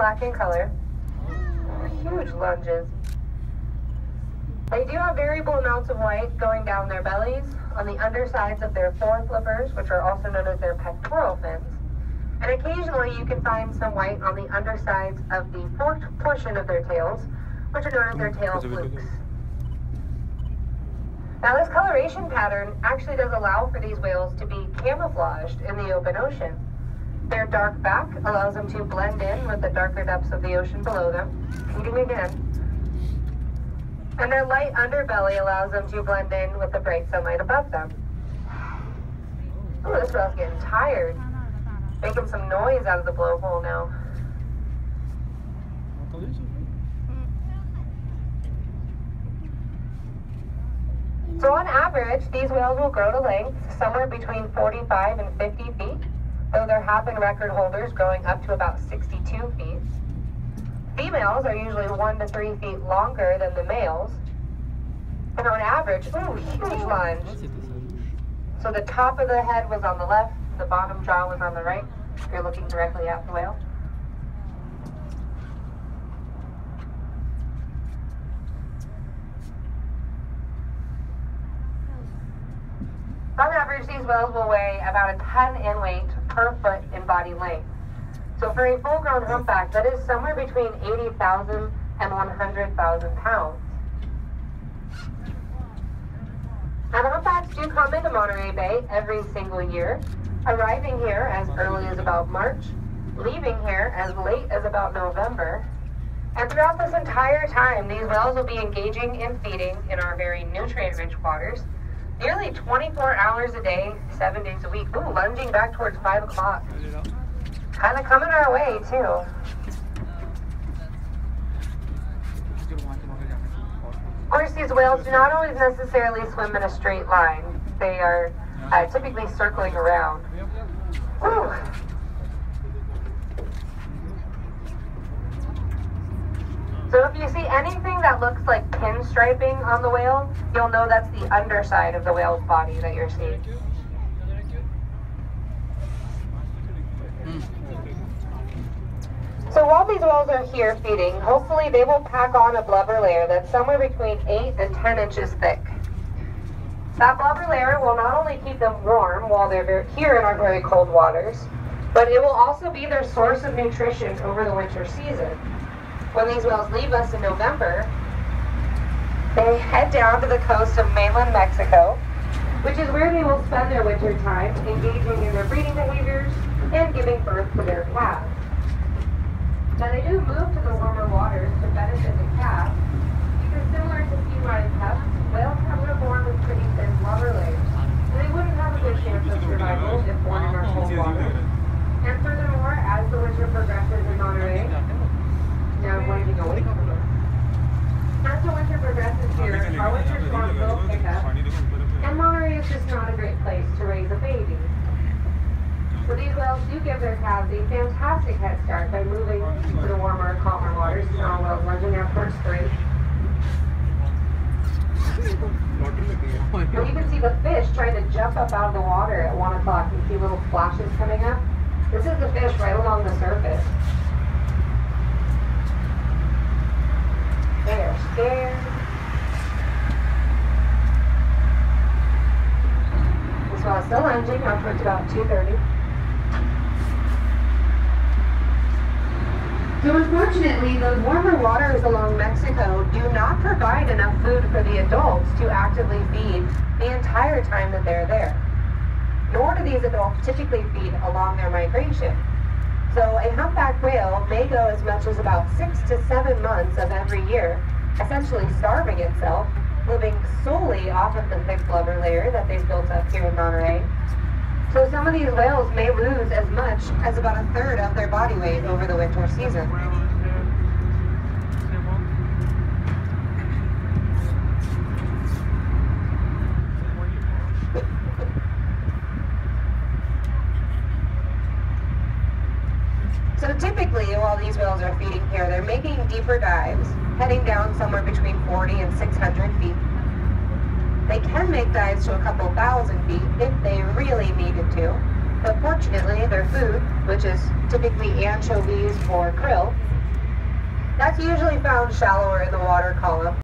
black in color. Huge lunges. They do have variable amounts of white going down their bellies, on the undersides of their foreflippers, which are also known as their pectoral fins. And occasionally you can find some white on the undersides of the forked portion of their tails, which are known as their tail flukes. Now this coloration pattern actually does allow for these whales to be camouflaged in the open ocean. Their dark back allows them to blend in with the darker depths of the ocean below them, feeding again. And their light underbelly allows them to blend in with the bright sunlight above them. Oh, this whale's getting tired. Making some noise out of the blowhole now. So on average, these whales will grow to length somewhere between 45 and 50 feet, though there have been record holders growing up to about 62 feet. Females are usually 1 to 3 feet longer than the males. And on average, ooh, huge lunge. So the top of the head was on the left, the bottom jaw was on the right. You're looking directly at the whale. On average, these whales will weigh about a ton in weight per foot in body length. So for a full-grown humpback, that is somewhere between 80,000 and 100,000 pounds. Now the humpbacks do come into Monterey Bay every single year, arriving here as early as about March, leaving here as late as about November. And throughout this entire time, these whales will be engaging in feeding in our very nutrient-rich waters, nearly 24 hours a day, 7 days a week. Ooh, lunging back towards 5 o'clock. Kind of coming our way, too. Of course, these whales do not always necessarily swim in a straight line. They are typically circling around. Whew. So if you see anything that looks like pinstriping on the whale, you'll know that's the underside of the whale's body that you're seeing. So while these whales are here feeding, hopefully they will pack on a blubber layer that's somewhere between 8 and 10 inches thick. That blubber layer will not only keep them warm while they're here in our very cold waters, but it will also be their source of nutrition over the winter season. When these whales leave us in November, they head down to the coast of mainland Mexico, which is where they will spend their winter time engaging in their breeding behaviors and giving birth to their calves. Now they do move to the warmer waters to benefit the calves, because similar to feline pests, whales come to form with pretty thin blubber layers, and they wouldn't have a good chance of survival if born in our cold water. And furthermore, as the winter progresses in Monterey, now I'm winding away from here. As the winter progresses here, our winter storms will pick up, and Monterey is just not a great place to raise a baby. So these whales do give their calves a fantastic head start by moving to the warmer, calmer waters. Now whales lunging out towards 3. And you can see the fish trying to jump up out of the water at 1 o'clock. You see little flashes coming up. This is the fish right along the surface. They are scared. This whale is still lunging out towards about 2:30. So unfortunately, those warmer waters along Mexico do not provide enough food for the adults to actively feed the entire time that they're there. Nor do these adults typically feed along their migration. So a humpback whale may go as much as about 6 to 7 months of every year, essentially starving itself, living solely off of the thick blubber layer that they've built up here in Monterey. So some of these whales may lose as much as about 1/3 of their body weight over the winter season. So typically, while these whales are feeding here, they're making deeper dives, heading down somewhere between 40 and 600 feet. They can make dives to a couple thousand feet if they really needed to, but fortunately their food, which is typically anchovies or krill, usually found shallower in the water column.